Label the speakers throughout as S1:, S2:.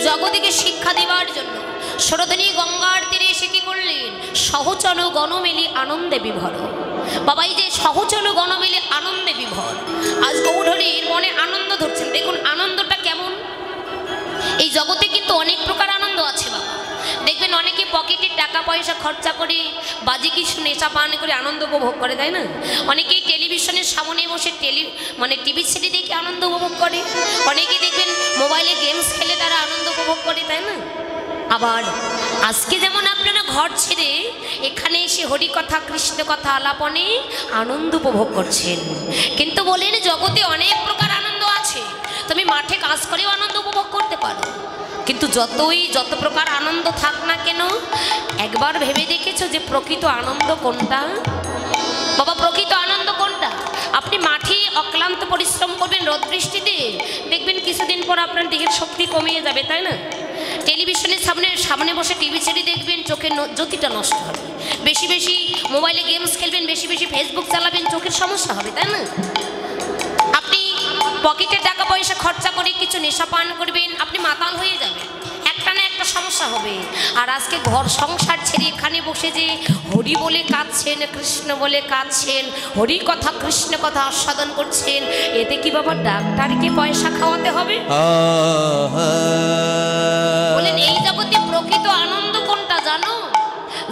S1: জগৎকে শিক্ষা দেওয়ার জন্য সরোদিনী গঙ্গার তীরে এসে কি করলেন? সহচল গণমেলি আনন্দে বিভোর। বাবা এই যে সহচল গণমেলি আনন্দে বিভোর, আজ গৌরহরির মনে আনন্দ ধরছেন। দেখুন আনন্দটা কেমন। এই জগতে কিন্তু অনেক প্রকার আনন্দ আছে বাবা। দেখবেন অনেকে পকেটে টাকা পয়সা খরচা করে বাজি কিছু নেশা পান করে আনন্দ উপভোগ করে, তাই না? অনেকেই টেলিভিশনের সামনে বসে টিভি সিডি দেখে আনন্দ উপভোগ করে। অনেকে দেখবেন মোবাইলে গেমস খেলে তারা আনন্দ উপভোগ করে, তাই না? আবার আজকে যেমন আপনারা ঘর ছেড়ে এখানে এসে হরি কথা কৃষ্ণ কথা আলাপনে আনন্দ উপভোগ করছেন, কিন্তু বলেন জগতে অনেক প্রকার আনন্দ আছে। তুমি মাঠে কাজ করেও আনন্দ উপভোগ করতে পারো, কিন্তু যত প্রকার আনন্দ থাক না কেন একবার ভেবে দেখেছো যে প্রকৃত আনন্দ কোনটা? বাবা প্রকৃত আনন্দ কোনটা? আপনি মাঠে অক্লান্ত পরিশ্রম করবেন রোদ বৃষ্টিতে, দেখবেন কিছুদিন পর আপনার দেহের শক্তি কমিয়ে যাবে, তাই না? টেলিভিশনের সামনে বসে টিভি সিডি দেখবেন, চোখের জ্যোতিটা নষ্ট হবে। বেশি বেশি মোবাইলে গেমস খেলবেন, বেশি বেশি ফেসবুক চালাবেন, চোখের সমস্যা হবে, তাই না? আপনি পকেটে টাকা পয়সা খরচা করে কিছু নেশা পান করবেন, আপনি মাতাল হয়ে যাবেন, একটা না একটা সমস্যা হবে। আর আজকে ঘর সংসার ছেড়ে এখানে বসে যে হরি বলে কাঁদছেন, কৃষ্ণ বলে কাঁদছেন, হরি কথা কৃষ্ণ কথা আস্বাদন করছেন, এতে কি বাবা ডাক্তারকে পয়সা খাওয়াতে হবে? বলেন এই জগতে প্রকৃত আনন্দ কোনটা জানো?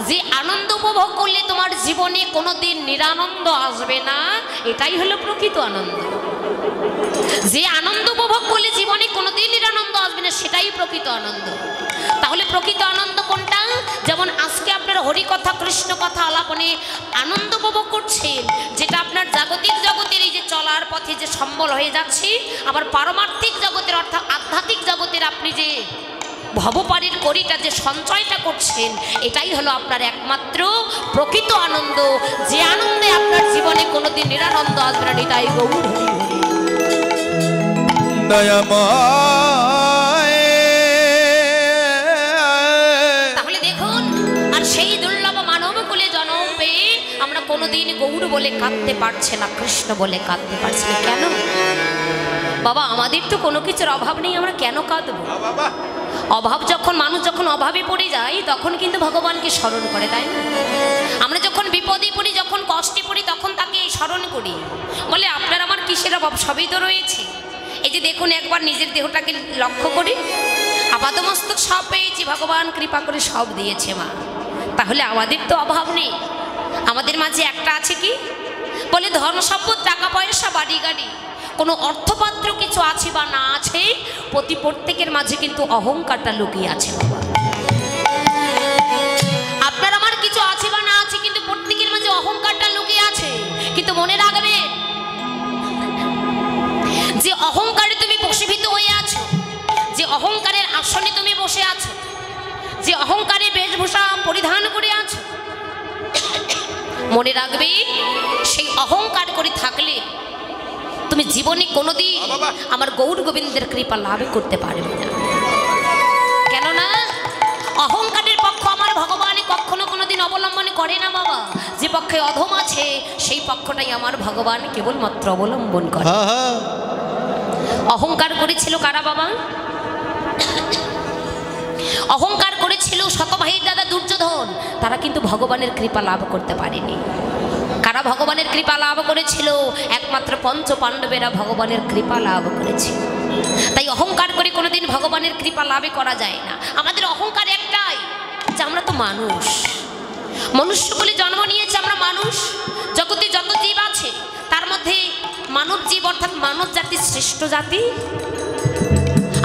S1: যে আনন্দ উপভোগ করলে তোমার জীবনে কোনোদিন নিরানন্দ আসবে না, এটাই হলো প্রকৃত আনন্দ। যে আনন্দ উপভোগ করলে জীবনে কোনোদিন নিরানন্দ আসবে না, সেটাই প্রকৃত আনন্দ। তাহলে প্রকৃত আনন্দ কোনটা? যেমন আজকে আপনার হরি কথা কৃষ্ণ কথা আলাপনে আনন্দ উপভোগ করছেন, যেটা আপনার জাগতিক জগতের এই যে চলার পথে যে সম্বল হয়ে যাচ্ছে, আবার পারমার্থিক জগতের অর্থাৎ আধ্যাত্মিক জগতের আপনি যে ভবপারের কড়িটা যে সঞ্চয়টা করছেন, এটাই হলো আপনার একমাত্র প্রকৃত আনন্দ। যে আনন্দে আপনার জীবনে কোনোদিন নিরানন্দ আসবে না। নিতাই গৌর হরি হরি। তাহলে দেখুন, আর সেই দুর্লভ মানব কুলে জন্ম পেয়ে আমরা কোনোদিন গৌর বলে কাঁদতে পারছি না, কৃষ্ণ বলে কাঁদতে পারছি না। কেন বাবা? আমাদের তো কোনো কিছুর অভাব নেই, আমরা কেন কাঁদবো? অভাব মানুষ যখন অভাবে পড়ে যায় তখন কিন্তু ভগবানকে স্মরণ করে, তাই না? আমরা যখন বিপদে পড়ি, যখন কষ্টে পড়ি, তখন তাকে স্মরণ করি। বলে আপনার আমার কিসের অভাব? সবই তো রয়েছে। এই যে দেখুন একবার নিজের দেহটাকে লক্ষ্য করি, আপাতমস্তক সব পেয়েছি, ভগবান কৃপা করে সব দিয়েছে মা। তাহলে আমাদের তো অভাব নেই। আমাদের মাঝে একটা আছে কি? বলে ধন সম্পদ টাকা পয়সা বাড়ি গাড়ি, কোনো অর্থপাত্র কিছু আছে বা না আছে, প্রত্যেকের মাঝে কিন্তু অহংকারটা লুকিয়ে আছে বাবা। আপনার আমার কিছু আছে বা না আছে, কিন্তু প্রত্যেকের মাঝে অহংকারটা লুকিয়ে আছে। কিন্তু মনে রাখবেন, যে অহংকারে তুমি বশীভূত হয়ে আছো, যে অহংকারের আসনে তুমি বসে আছো, যে অহংকারে বেশভূষা পরিধান করে আছো, মনে রাখবে সেই অহংকার করে থাকলে তুমি জীবনে কোনোদিন আমার গৌর গোবিন্দের কৃপা লাভ করতে পারবে না। কেননা অহংকারের পক্ষ আমার ভগবান কখনো কোনোদিন অবলম্বন করে না বাবা। যে পক্ষে অধম আছে সেই পক্ষটাই আমার ভগবান কেবলমাত্র অবলম্বন করে। অহংকার করেছিল কারা বাবা? অহংকার করেছিল শত ভাইয়ের দাদা দুর্যোধন, তারা কিন্তু ভগবানের কৃপা লাভ করতে পারেনি। কারা ভগবানের কৃপা লাভ করেছিল? একমাত্র পঞ্চ পাণ্ডবেরা ভগবানের কৃপা লাভ করেছিল। তাই অহংকার করে কোনোদিন ভগবানের কৃপা লাভে করা যায় না। আমাদের অহংকার একটাই, যে আমরা তো মানুষ, মনুষ্য বলে জন্ম নিয়েছে আমরা মানুষ। জগতে যত জীব আছে তার মধ্যে মানব জীব অর্থাৎ মানব জাতির শ্রেষ্ঠ জাতি।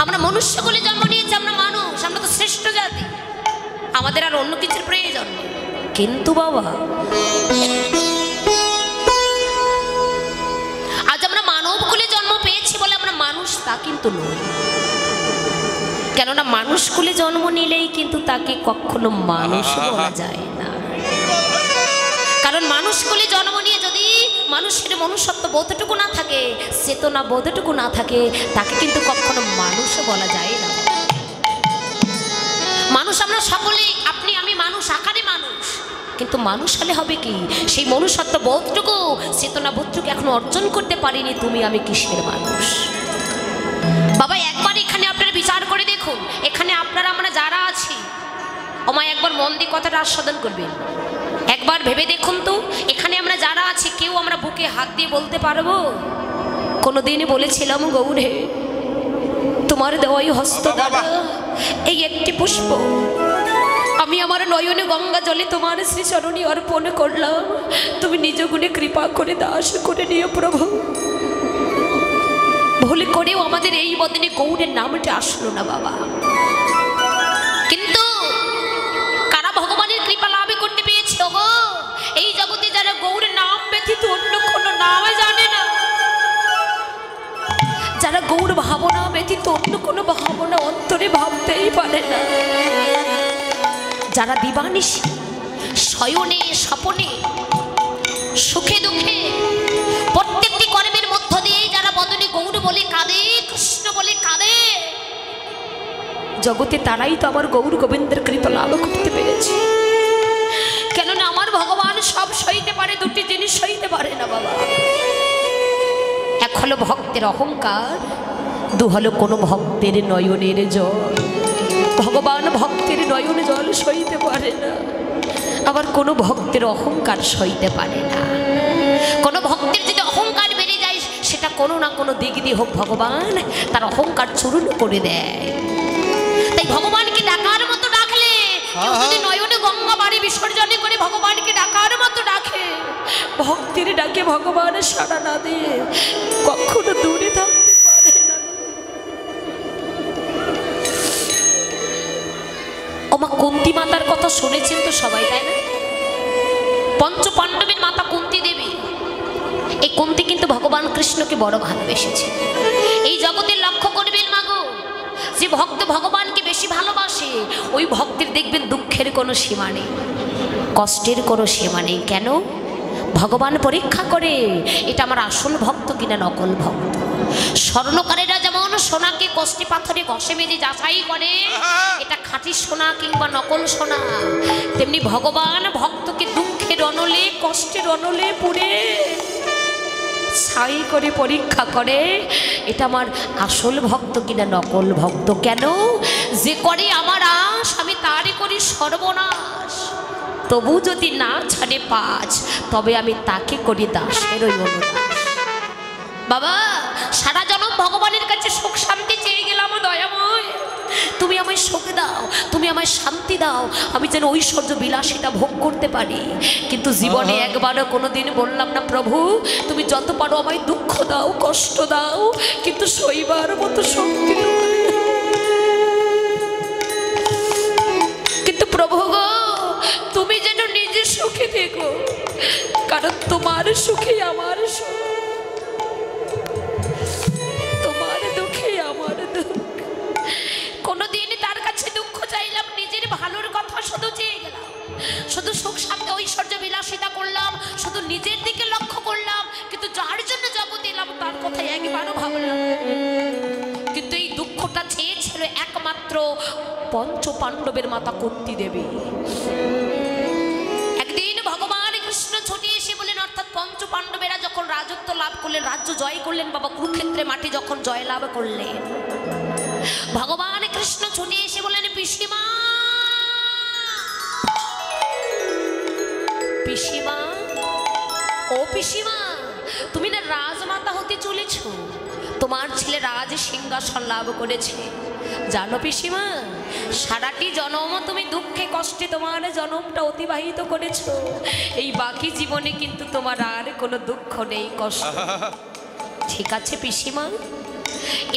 S1: আমরা মনুষ্য বলে জন্ম নিয়েছি, আমরা মানুষ, আমরা তো শ্রেষ্ঠ জাতি, আমাদের আর অন্য কিছুর প্রয়োজন নেই। কিন্তু বাবা আজ আমরা মানব কুলে জন্ম পেয়েছি বলে আমরা মানুষ তা কিন্তু নই। কেননা মানুষ কুলে জন্ম নিলেই কিন্তু তাকে কখনো মানুষ বলা যায় না। কারণ মানুষ কুলে জন্ম নিয়ে যদি মানুষের মনুষ্যত্ব বোধটুকু না থাকে, চেতনা বোধটুকু না থাকে, তাকে কিন্তু কখনো মানুষ বলা যায় না। মানুষ আমরা সকলেই, আপনি আমি মানুষ আকারে মানুষ, কিন্তু মানুষ হলে হবে কি? সেই মনুষ্যত্ব বোধটুকু চেতনা বোধটুকু এখনো অর্জন করতে পারিনি। তুমি আমি কিসের মানুষ? বাবা একবার এখানে আপনারা বিচার করে দেখুন, এখানে আপনারা আমরা যারা আছি, ওমায় একবার মন দিয়ে কথাটা আস্বাদন করবেন। একবার ভেবে দেখুন তো, এখানে আমরা যারা আছি কেউ আমরা বুকে হাত দিয়ে বলতে পারবো কোনোদিনই বলেছিলাম গৌরে তোমার দেওয়াই হস্ত দ্বারা এই একটি পুষ্প আমি আমার নয়নে গঙ্গা জলে তোমার শ্রীচরণী অর্পণ করলাম, তুমি নিজ গুণে কৃপা করে দাস করে নিও প্রভু। ভুল করেও আমাদের এই বদনে গৌরের নামটা আসলো না বাবা, কিন্তু কারা ভগবানের কৃপা লাভ করতে পেরেছে গো? এই জগতে যারা গৌরের নাম ব্যতীত অন্য কোনো নাম জানে না, যারা গৌর ভাবনা ব্যতীত অন্য কোনো ভাবনা অন্তরে ভাবতেই পারে না, যারা দিবানিশি শয়নে স্বপনে সুখে দুঃখে প্রত্যেকটি কর্মের মধ্য দিয়ে যারা বদনে গৌর বলে কাঁদে, কৃষ্ণ বলে কাঁদে, জগতে তারাই তো আমার গৌর গোবিন্দের কৃপা লাভ করতে পেরেছে। কেননা আমার ভগবান সব সইতে পারে, দুটি জিনিস সইতে পারে না বাবা। এক হলো ভক্তের অহংকার, দু হলো কোনো ভক্তের নয়নের জল। ভগবান ভক্তের নয়ন জল সইতে পারে না, আবার কোনো ভক্তের অহংকার সইতে পারে না। কোনো ভক্তের যদি অহংকার বেড়ে যায়, সেটা কোনো না কোনো দিক দিয়ে হোক ভগবান তার অহংকার চূর্ণ করে দেয়। তাই ভগবানকে ডাকার মতো ডাকলে, কেউ যদি নয়নে গঙ্গা বাড়ি বিসর্জনে করে ভগবানকে ডাকার মতো ডাকে, ভক্তির ডাকে ভগবান সাড়া না দিয়ে কখনো দূরে থাকতে পারে না। ওমা কুন্তী মাতার কথা শুনেছেন তো সবাই, তাই না? পঞ্চ পাণ্ডবের মাতা কুন্তী দেবী, এই কুন্তী কিন্তু ভগবান কৃষ্ণকে বড় ভালোবেসেছে। এই জগতের লক্ষ্য করবেন মাগো, যে ভক্ত ভগবানকে বেশি ভালোবাসে ওই ভক্তের দেখবেন দুঃখের কোনো সীমা নেই, কষ্টের কোনো সীমা নেই। কেন? ভগবান পরীক্ষা করে এটা আমার আসল ভক্ত কিনা নকল ভক্ত। স্বর্ণকারেরা যেমন সোনাকে কষ্টি পাথরে ঘষে মেজে যাচাই করে এটা খাঁটি সোনা কিংবা নকল সোনা, তেমনি ভগবান ভক্তকে দুঃখের অনলে কষ্টের অনলে পুড়ে ছাই করে পরীক্ষা করে এটা আমার আসল ভক্ত কিনা নকল ভক্ত। কেন? যে করে আমার আশ আমি তারই করি সর্বনাশ, তবু যদি না ছাড়ে পাঁচ তবে আমি তাকে করি দাসের ওই অনুদাস। বাবা সারা জনম ভগবানের কাছে সুখ শান্তি চেয়ে গেলাম, দয়াময় তুমি আমায় সুখ দাও, তুমি আমায় শান্তি দাও, আমি যেন ঐশ্বর্য বিলাসিতা ভোগ করতে পারি। কিন্তু জীবনে একবারও কোনোদিন বললাম না প্রভু তুমি যত পারো আমায় দুঃখ দাও, কষ্ট দাও, কিন্তু সইবার মতো শক্তি দাও। কিন্তু প্রভু গো তুমি যেন নিজে সুখে দেখো, কারণ তোমার সুখে আমার সুখ, তোমার দুঃখে আমার দুঃখ। কোনোদিন তার কাছে দুঃখ চাইলাম, নিজের ভালোর কথা শুধু চেয়ে গেলাম, শুধু সুখ শান্তি ঐশ্বর্য বিলাসিতা করলাম, শুধু নিজের দিকে লক্ষ্য করলাম, কিন্তু যার জন্য জগৎ এলাম তার কথা একবারও ভাবলাম। কিন্তু এই দুঃখটা চেয়েছিল একমাত্র পঞ্চ পাণ্ডবের মাতা কুন্তী দেবী। একদিন ভগবান কৃষ্ণ ছুটে এসে বলেন, অর্থাৎ পঞ্চ পাণ্ডবেরা যখন রাজত্ব লাভ করলেন, রাজ্য জয় করলেন বাবা, কুরুক্ষেত্রে মাটি যখন জয় লাভ করলেন, ভগবান কৃষ্ণ ছুটে এসে বলেন পিসিমা, পিসিমা, ও পিসিমা তুমি না রাজমাতা হতে চলেছ, তোমার ছেলে রাজ সিংহাসন লাভ করেছে। জানো পিসিমা সারাটি জনম তুমি দুঃখে কষ্টে তোমার জনমটা অতিবাহিত করেছ, এই বাকি জীবনে কিন্তু তোমার আর কোনো দুঃখ নেই, কষ্ট। ঠিক আছে পিসিমা,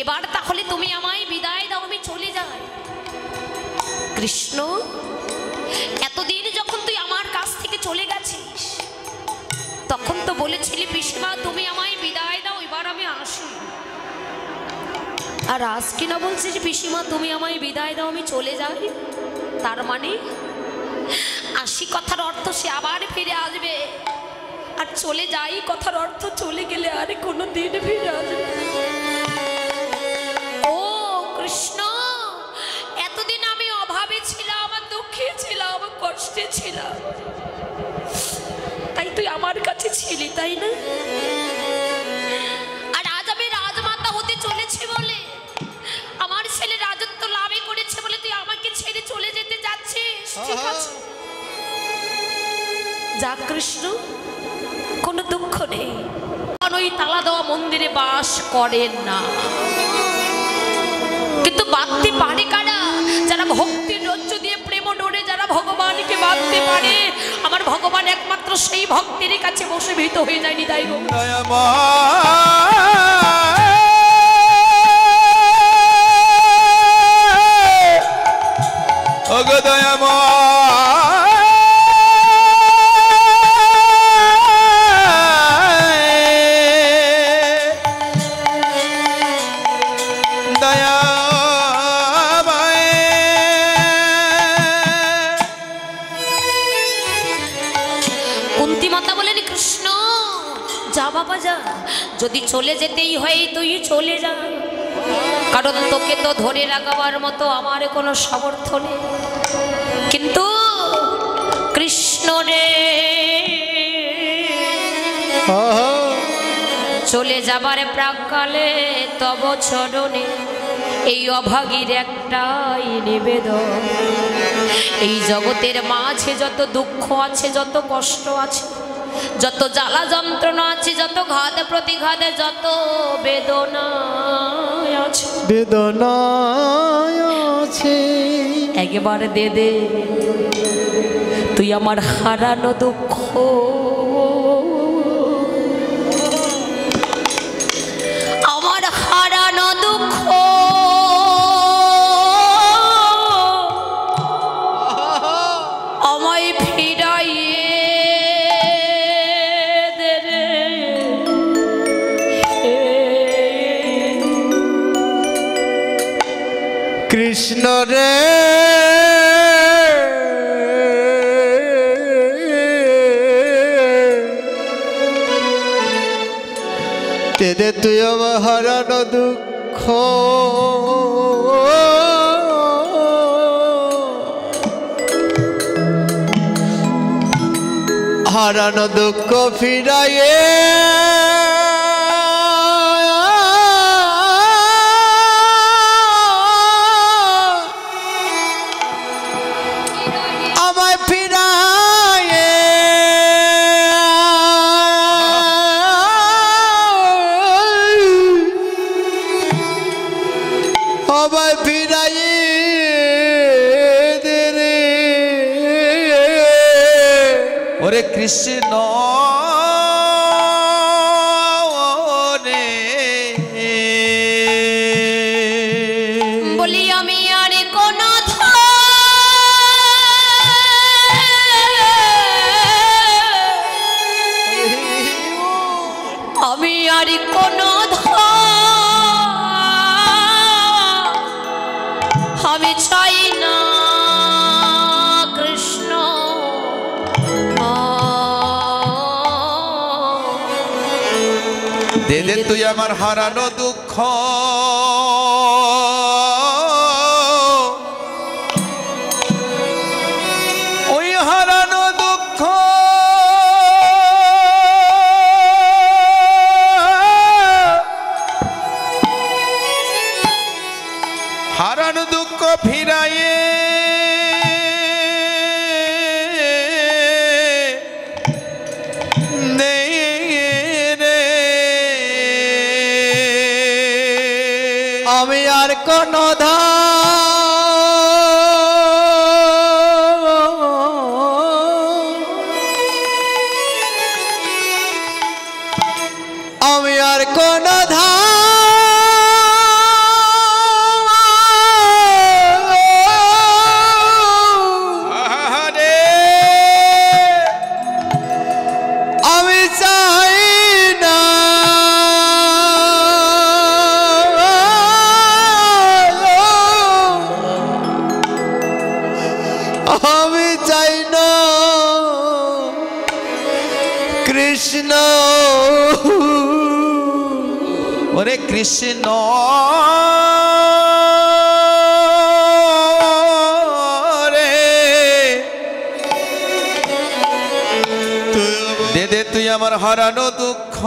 S1: এবার তাহলে তুমি আমায় বিদায় দাও, আমি চলে যাই। কৃষ্ণ এতদিন যখন তুই আমার কাছ থেকে চলে গেছিস তখন তো বলেছিলি পিসিমা তুমি আমায় বিদায় দাও, এবার আমি আসি। আর আজ কিনা বলছিস পিসিমা তুমি আমায় বিদায় দাও, আমি চলে যাই। তার মানে আসি কথার অর্থ সে আবার ফিরে আসবে, আর চলে যাই কথার অর্থ চলে গেলে আর কোনো দিন ফিরে আসবে। ও কৃষ্ণ এতদিন আমি অভাবে ছিলাম, দুঃখে ছিলাম, কষ্টে ছিলাম, তাই তুই আমার কাছে ছিলি তাই না? আর আজ আমি রাজমাতা হতে চলেছি বলে যা কৃষ্ণ, কোনো দুঃখ নেই। ওই তালা দেওয়া মন্দিরে বাস করেন না, কিন্তু বাঁধতে পারে কারা? যারা ভক্তির রজ্জু দিয়ে প্রেম ডোরে যারা ভগবানকে বাঁধতে পারে, আমার ভগবান একমাত্র সেই ভক্তের কাছে বসে ভীত হয়ে যায়। নিতাই গো যদি চলে যেতেই হয় তুই চলে যা, কারণ তোকে তো ধরে রাখাবার মতো আমার কোনো সামর্থ্য নেই। কিন্তু কৃষ্ণ রে, চলে যাবার প্রাক্কালে তব চরণে এই অভাগীর একটাই নিবেদন, এই জগতের মাঝে যত দুঃখ আছে, যত কষ্ট আছে, যত জ্বালা যন্ত্রণা আছে, যত ঘাত প্রতিঘাতে, যত বেদনা আছে, বেদনা আছে, একবার দে দে তুই আমার হারানো দুঃখ। আমার হারানো দুঃখ আমায় ফিরাইয়ে
S2: কৃষ্ণ রে, দে তুই আমার হারানো দুঃখ। হারানো দুঃখ ফিরাইয়ে কৃষ্ণ
S1: বলি আমি আর কোন আমি আর কোন আমি চাই না কৃষ্ণ,
S2: দে দে তুই আমার হারানো দুঃখ। ওই হারানো দুঃখ হারানো দুঃখ ফিরাইয়ে আমি আর কোন আমি আর কোন আমি চাই না আমি চাই না কৃষ্ণ। ওরে কৃষ্ণ রে, দে দে তুই আমার হারানো দুঃখ।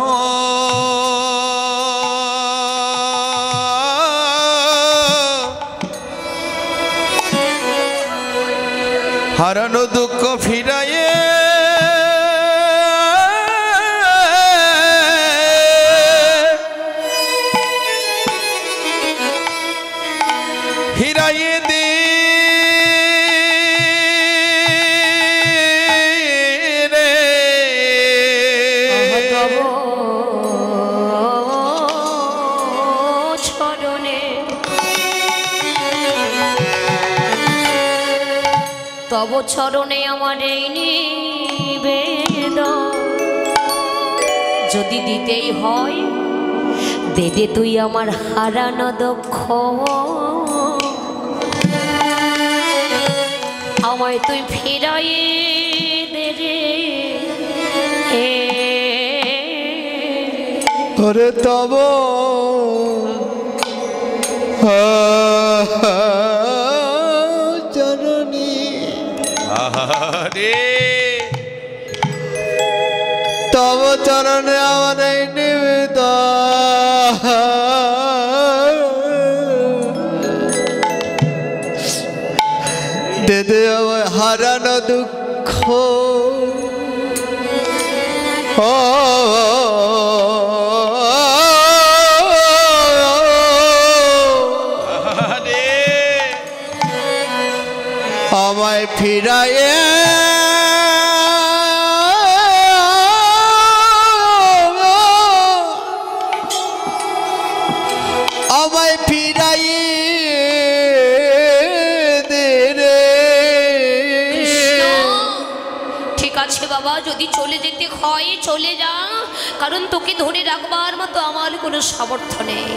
S2: হারানো দুঃখ ফিরাইয়ে
S1: তব চরণে আমার এই নিবেদন, যদি দিতেই হয় দে দে তুই আমার হারানো দুঃখ, আমায় তুই ফিরাইয়ে দে রে।
S2: ওরে তব চরণী আরে তব চরণে আমার এই নিবেদন, দে দে আমার হারানো দুঃখ, আমায় ফিরায়ে আমায় ফিরাইয়ে দে রে।
S1: ঠিক আছে বাবা, যদি চলে যেতে হয় চলে যা, কারণ তোকে ধরে রাখবার মতো আমার কোনো সামর্থ্য নেই।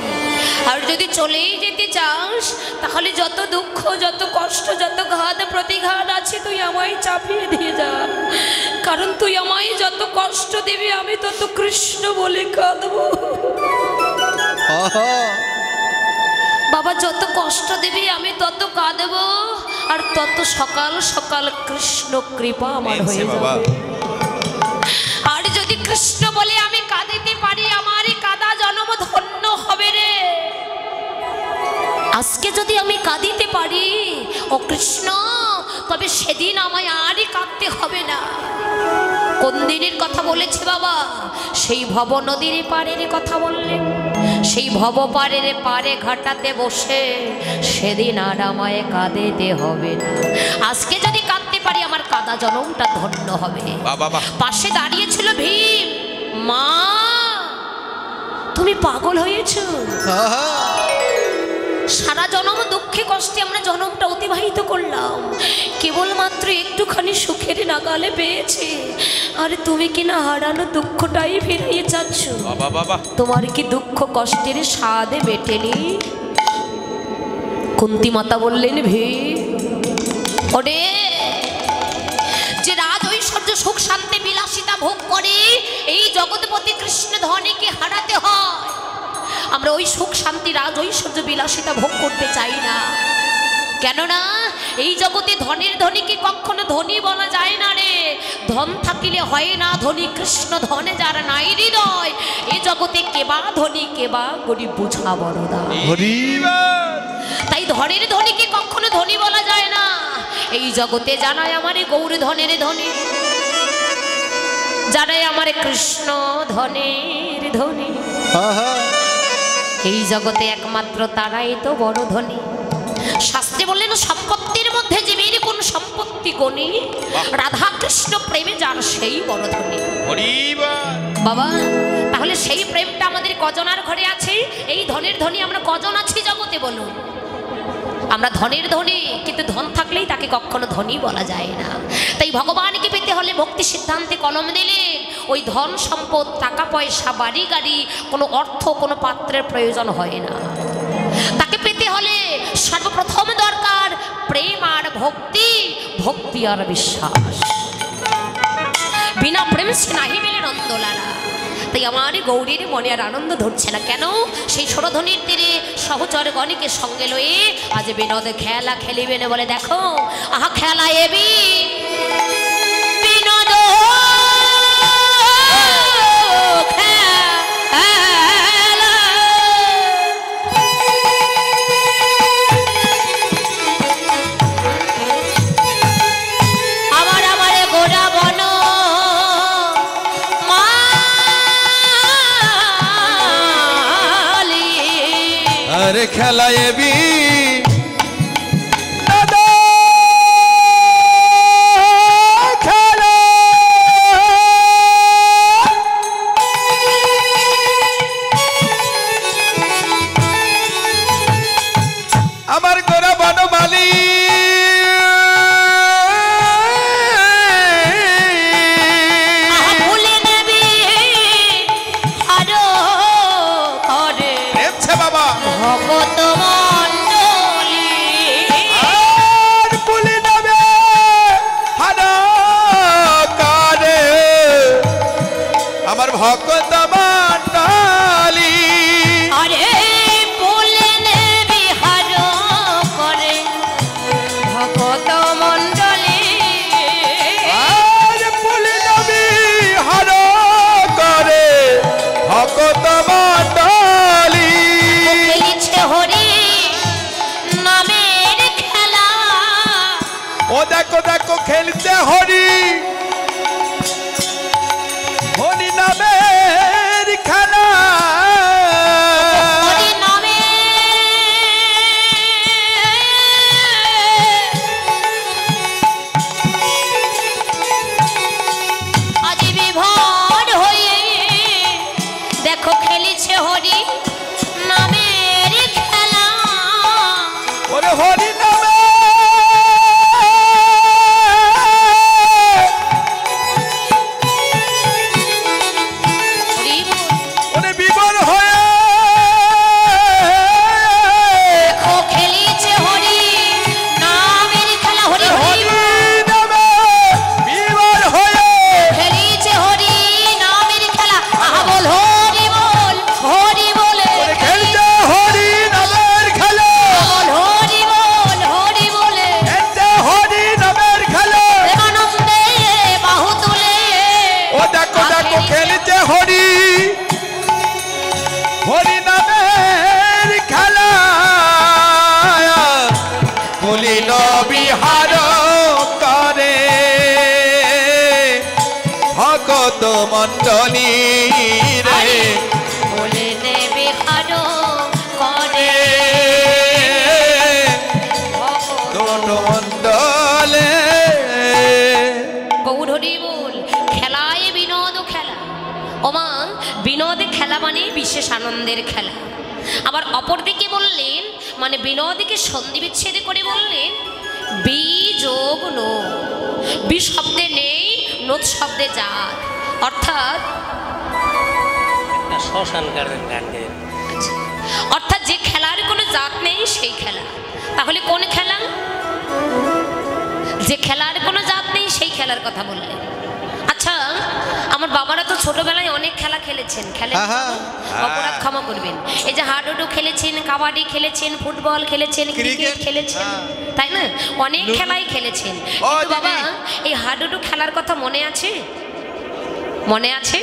S1: আর যদি চলেই যেতে চাস তাহলে যত দুঃখ, যত কষ্ট, যত ঘাত প্রতিঘাত আছে তুই আমায় চাপিয়ে দিয়ে যা, কারণ তুই আমায় যত কষ্ট দিবি আমি তত কৃষ্ণ বলে কাঁদবো। বাবা যত কষ্ট দিবি আমি তত কাঁদবো, আর তত সকাল সকাল কৃষ্ণ কৃপা আমার হয়ে যাবে। আর যদি কৃষ্ণ বলে আমি কাঁদিতে পারি, আমারই কাঁদা জন্ম ধন্য হবে রে। আজকে যদি আমি কাঁদিতে পারি ও কৃষ্ণ, তবে সেদিন আমায় আরই কাঁদতে হবে না। কোন দিনের কথা বলেছে বাবা? সেই ভব নদীর পাড়ের কথা বললেন। সেই ভব পাড়ের পাড়ে ঘাটাতে বসে সেদিন আর আমায় কাঁদিতে হবে না। আজকে যদি কাঁদতে পারি আমার কাঁদা জনমটা ধন্য হবে। পাশে দাঁড়িয়েছিল ভীম। মা তুমি পাগল হয়েছো? সারা জনম দুঃখে কষ্টে আমরা জনমটা অতিবাহিত করলাম, কেবলমাত্র একটুখানি সুখের নাগালে পেয়েছি, আর তুমি কি না হারানো দুঃখটাই ফিরিয়ে চাচ্ছ? তোমার কি দুঃখ কষ্টের স্বাদে মেটেনি? কুন্তী মাতা বললেন ভীম, ওরে যে রাজ ঐশ্বর্য সুখ শান্তি বিলাসিতা ভোগ করে এই জগৎপতি কৃষ্ণ ধনীকে হারাতে হয়। আমরা ওই সুখ শান্তি রাজ ঐশ্বর্য বিলাসিতা ভোগ করতে চাই না। কেননা এই জগতে ধনের ধনীকে কখনো ধনী বলা যায় না রে। ধন থাকিলে হয় না ধনী, কৃষ্ণ ধনে যার নাই হৃদয়, এই জগতে কেবা ধনী কেবা গরিব বুঝা বড় দায়। তাই ধনের ধনীকে কখনো ধনী বলা যায় না। এই জগতে জানায় আমারে গৌর ধনের ধনী, জানায় আমারে কৃষ্ণ ধনের ধনী। এই জগতে একমাত্র তারাই তো বড় ধনী। শাস্ত্রে বললেন সম্পত্তির মধ্যে যে মেয়ের কোন সম্পত্তি গণি, রাধা কৃষ্ণ প্রেমে যার সেই বড় ধনী। বাবা তাহলে সেই প্রেমটা আমাদের কজনার ঘরে আছে? এই ধনের ধনী আমরা কজন আছি জগতে বলুন? আমরা ধনের ধনী, কিন্তু ধন থাকলেই তাকে কখনো ধনী বলা যায় না। তাই ভগবানকে পেতে হলে ভক্তি সিদ্ধান্তে কলম দিলেন। ওই ধন সম্পদ, টাকা পয়সা, বাড়ি গাড়ি, কোনো অর্থ, কোনো পাত্রের প্রয়োজন হয় না। তাকে পেতে হলে সর্বপ্রথম দরকার প্রেম আর ভক্তি, ভক্তি আর বিশ্বাস। বিনা প্রেম সে নাহি মেলে নন্দলালা। তাই আমার গৌরীর মনে আর আনন্দ ধরছে না। কেন? সেই ষোড়ধনির তীরে সহচর গণিকে সঙ্গে লয়ে আজ বিনোদ খেলা খেলিবেন বলে। দেখো আহা খেলা এবি বিনোদ
S2: খেলা এবি আমার গোরা বনমালী হরি নামের খেলা কুলীন বিহার করে ভগত মণ্ডলী রে
S1: বলে দেবে আরো করে
S2: মণ্ডলে
S1: গৌর হরি বল। খেলায় বিনোদ খেলা, ওমা বিনোদ খেলা মানে বিশেষ আনন্দের খেলা। আবার অপরদিকে বললেন মানে বিনোদকে সন্ধি বিচ্ছেদ করে বললেন বি যোগ নো, বি শব্দে নেই, নোদ শব্দে জাত, অর্থাৎ অর্থাৎ যে খেলার কোনো জাত নেই সেই খেলা। তাহলে কোন খেলা? যে খেলার কোনো জাত নেই সেই খেলার কথা বললেন। আচ্ছা, আমার বাবারা তো ছোটবেলায় অনেক খেলা খেলেছেন, খেলেন, অপরাধ ক্ষমা করবেন। এই যে হাডুডু খেলেছেন, কাবাডি খেলেছেন, ফুটবল খেলেছেন, ক্রিকেট খেলেছেন, তাই না? অনেক খেলাই খেলেছেন। কিন্তু বাবা এই হাডুডু খেলার কথা মনে আছে? মনে আছে?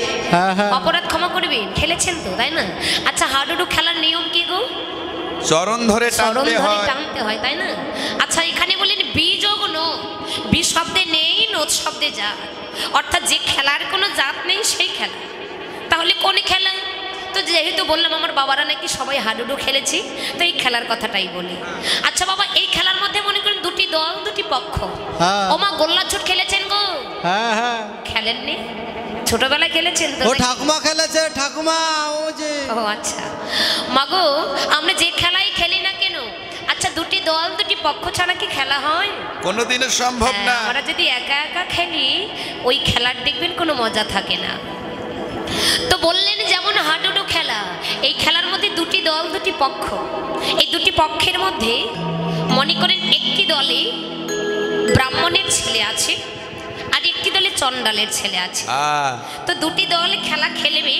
S1: অপরাধ ক্ষমা করবেন, খেলেছেন তো, তাই না? আচ্ছা, হাডুডু খেলার নিয়ম কি গো?
S2: চরণ ধরে
S1: টানতে হয়, তাই না? আচ্ছা, এখানে বলেন বি যোগ নো, বি শব্দে নেই, নোদ শব্দে জাত, অর্থাৎ যে খেলার কোনো জাত নেই সেই খেলা। তাহলে কোন খেলা? তো যেহেতু বললাম আমার বাবারা নাকি সবাই হাডুডু খেলেছি, তো এই খেলার কথাটাই বলি। আচ্ছা বাবা, এই খেলার মধ্যে মনে করেন দুটি দল, দুটি পক্ষ। ওমা গোল্লাছুট খেলেছেন গো? খেলেননি? ছোটবেলায় খেলেছেন তো?
S2: ও ঠাকুমা খেলেছে, ঠাকুমা ও যে।
S1: ও আচ্ছা মাগো, আমরা যে খেলাই খেলি না কেন, আচ্ছা দুটি দল দুটি পক্ষ ছাড়া কি খেলা হয়?
S2: কোনোদিনও সম্ভব না।
S1: আমরা যদি একা একা খেলি ওই খেলার দেখবেন কোনো মজা থাকে না। তো বললেন যেমন হাডুডু খেলা, এই খেলার মধ্যে দুটি দল দুটি পক্ষ, এই দুটি পক্ষের মধ্যে মনে করেন একটি দলে ব্রাহ্মণের ছেলে আছে আর একটি দলে চণ্ডালের ছেলে আছে। তো দুটি দল খেলা খেলবে,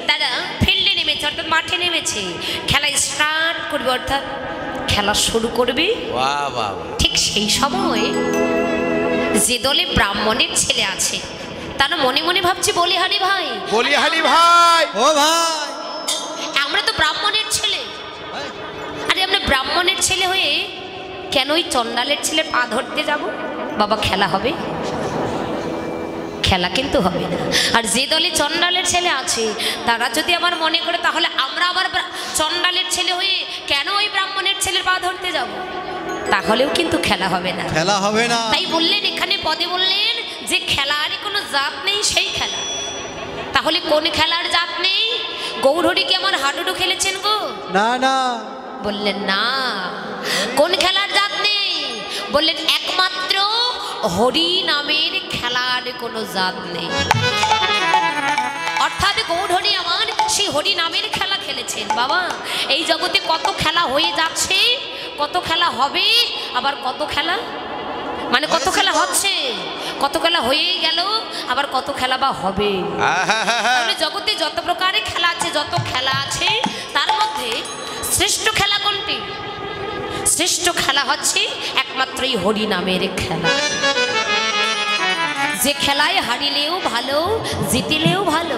S1: তারা ফিল্ডে নেমেছে অর্থাৎ মাঠে নেমেছে, খেলা স্টার্ট করবে অর্থাৎ খেলা শুরু করবে। ঠিক সেই সময় যে দলে ব্রাহ্মণের ছেলে আছে তারা মনে মনে ভাবছে বলিহারি ভাই,
S2: বলিহারি ভাই, ও ভাই
S1: আমরা তো ব্রাহ্মণের ছেলে, আরে আমরা ব্রাহ্মণের ছেলে হয়ে কেন ওই চণ্ডালের ছেলে পা ধরতে যাব? বাবা খেলা হবে? খেলা কিন্তু হবে না। আর যে দলে চণ্ডালের ছেলে আছে তারা যদি আমার মনে করে তাহলে আমরা আবার চণ্ডালের ছেলে হয়ে কেন ওই ব্রাহ্মণের ছেলের পা ধরতে যাব, তাহলেও কিন্তু খেলা হবে না,
S2: খেলা হবে না।
S1: তাই বললেন এখানে পদে বললেন যে খেলার কোনো জাত নেই সেই খেলা। তাহলে কোন খেলার জাত নেই? গৌরহরি কি আমার হাডুডু খেলেছেন গো?
S2: না না।
S1: বললেন না। কোন খেলার জাত নেই? বললেন একমাত্র হরি নামের খেলার কোনো জাত নেই। অর্থাৎ গৌরহরি আমার সেই হরি নামের খেলা খেলেছেন। বাবা এই জগতে কত খেলা হয়ে যাচ্ছে, কত খেলা হবে, আবার কত খেলা মানে কত খেলা হচ্ছে, কত খেলা হয়েই গেল, আবার কত খেলা বা হবে। তাহলে জগতে যত প্রকারের খেলা আছে, যত খেলা আছে তার মধ্যে শ্রেষ্ঠ খেলা কোনটি? শ্রেষ্ঠ খেলা হচ্ছে একমাত্রই হরি নামের খেলা। যে খেলায় হারিলেও ভালো, জিতিলেও ভালো।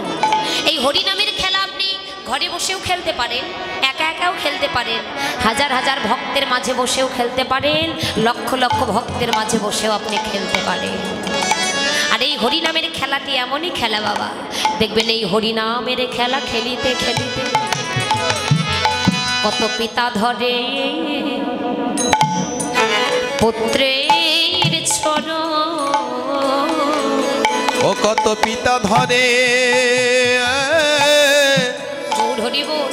S1: এই হরি নামের খেলা আপনি ঘরে বসেও খেলতে পারেন, একা একাও খেলতে পারেন, হাজার হাজার ভক্তের মাঝে বসেও খেলতে পারেন, লক্ষ লক্ষ ভক্তের মাঝে বসেও আপনি খেলতে পারেন। আর এই হরি নামের খেলাটি এমনই খেলা বাবা, দেখবেন এই হরি নামের খেলা খেলিতে খেলিতে কত পিতা ধরে পুত্রের ছড়,
S2: ও কত পিতা ধরে
S1: হরি বল,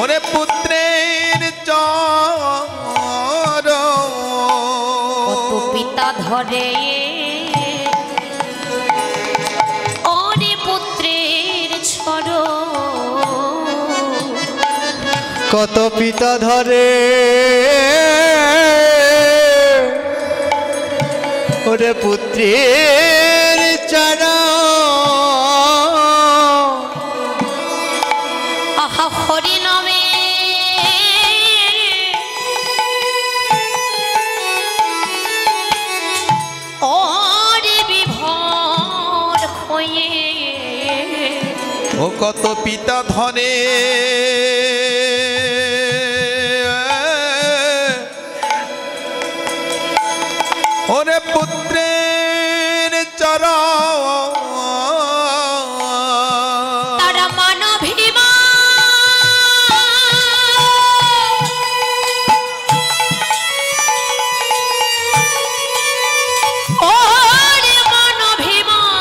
S2: ওরে পুত্রের চর,
S1: কত পিতা ধরে ওরে পুত্রের ছড়,
S2: কত পিতা ধরে ওরে পুত্রের চরণ।
S1: আহা হরি নামে ওরে বিভোর হয়ে,
S2: ও ও কত পিতা ধনে ওরে পুত্রের চরণ
S1: তারা মানভিমা ওরে মানভিমান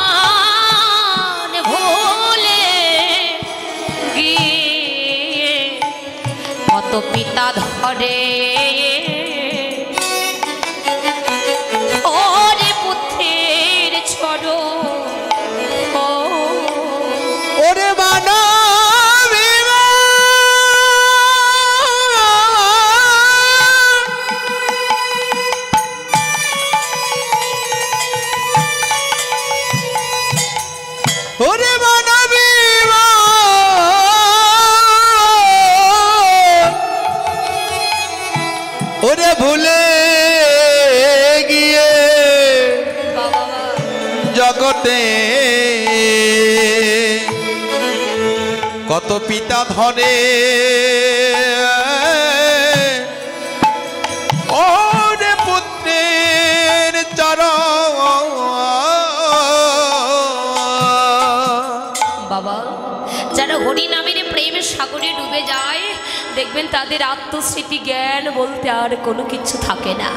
S1: ভুলে গিয়ে কত পিতা ধরে ওরে পুত্রের চরণ
S2: ওরে ওরে ওরে ভুলে গিয়ে জগতে কত পিতা ধনে ওরে পুত্রের চরণ
S1: বাবা যারা হরি নামের প্রেমের সাগরে ডুবে যায় দেখবেন তাদের আত্মস্মৃতি জ্ঞান বলতে আর কোনো কিছু থাকে না।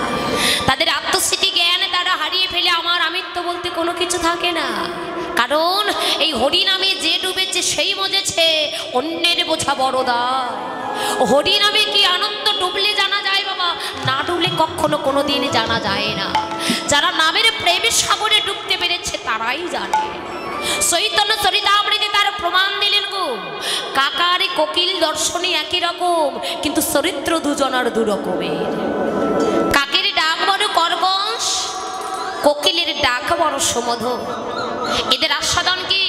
S1: তাদের আত্মস্মৃতি জ্ঞান তারা হারিয়ে ফেলে আমার আমিত্ব বলতে কোনো কিছু থাকে না। কারণ এই হরি নামে যে ডুবেছে সেই মজেছে, অন্যের বোঝা বড় দায়। হরি নামে কি আনন্দ ডুবলে জানা যায় বাবা, না ডুবলে কখনো কোনো দিন জানা যায় না। যারা নামের প্রেমের সাগরে ডুবতে পেরেছে তারাই জানে। চৈতন্য চরিতামৃতে তার প্রমাণ দিলেন গো, কাকার কোকিল দর্শনে একই রকম কিন্তু চরিত্র দুজনার দু রকমের। কাকের ডাক বড় কর্কশ, কোকিলের ডাক বড় সুমধুর। এদের আস্বাদন কি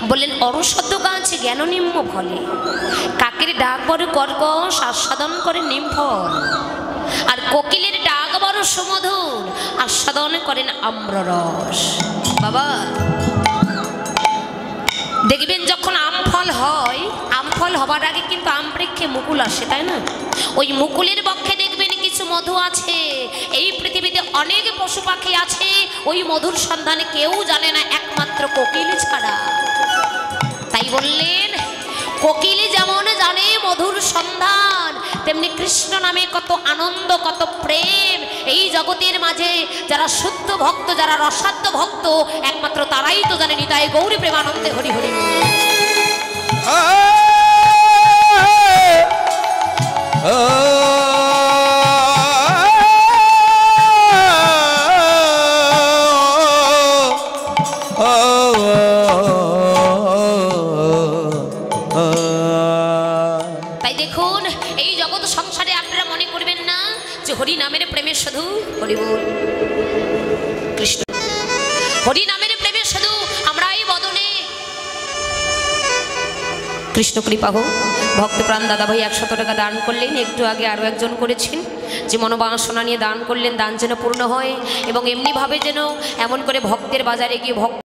S1: বললেন? অরশব্দ গাছে জ্ঞান নিম্ন ফলে। কাকের ডাক বড় কর্কশ, আস্বাদন করে নিমফল। আর কোকিলের ডাক বড় সুমধুর, আস্বাদন করেন আম্ররস। বাবা দেখবেন যখন আম ফল হয়, আম ফল হবার আগে কিন্তু আম বৃক্ষে মুকুল আসে, তাই না? ওই মুকুলের বক্ষে দেখবেন কিছু মধু আছে। এই পৃথিবীতে অনেক পশু পাখি আছে, ওই মধুর সন্ধানে কেউ জানে না একমাত্র কোকিল ছাড়া। তাই বললেন কোকিল যেমন জানে মধুর সন্ধান, তেমনি কৃষ্ণ নামে কত আনন্দ কত প্রেম এই জগতের মাঝে। যারা শুদ্ধ ভক্ত, যারা রসাদ্য ভক্ত, একমাত্র তারাই তো জানে। নিতাই গৌরী প্রেমানন্দে হরি হরি। তাই দেখুন এই জগৎ সংসারে আপনারা মনে করবেন না যে হরি নামের প্রেমে শুধু হরি বল কৃষ্ণ, হরি নামের প্রেমে শুধু আমরা এই বদনে কৃষ্ণ কৃপা হোক। ভক্তপ্রাণ দাদা ভাই 100 টাকা দান করলেন, একটু আগে আরও একজন করেছেন যে মনোবাসনা নিয়ে দান করলেন। দান যেন পূর্ণ হয় এবং এমনিভাবে যেন এমন করে ভক্তের বাজারে গিয়ে ভক্ত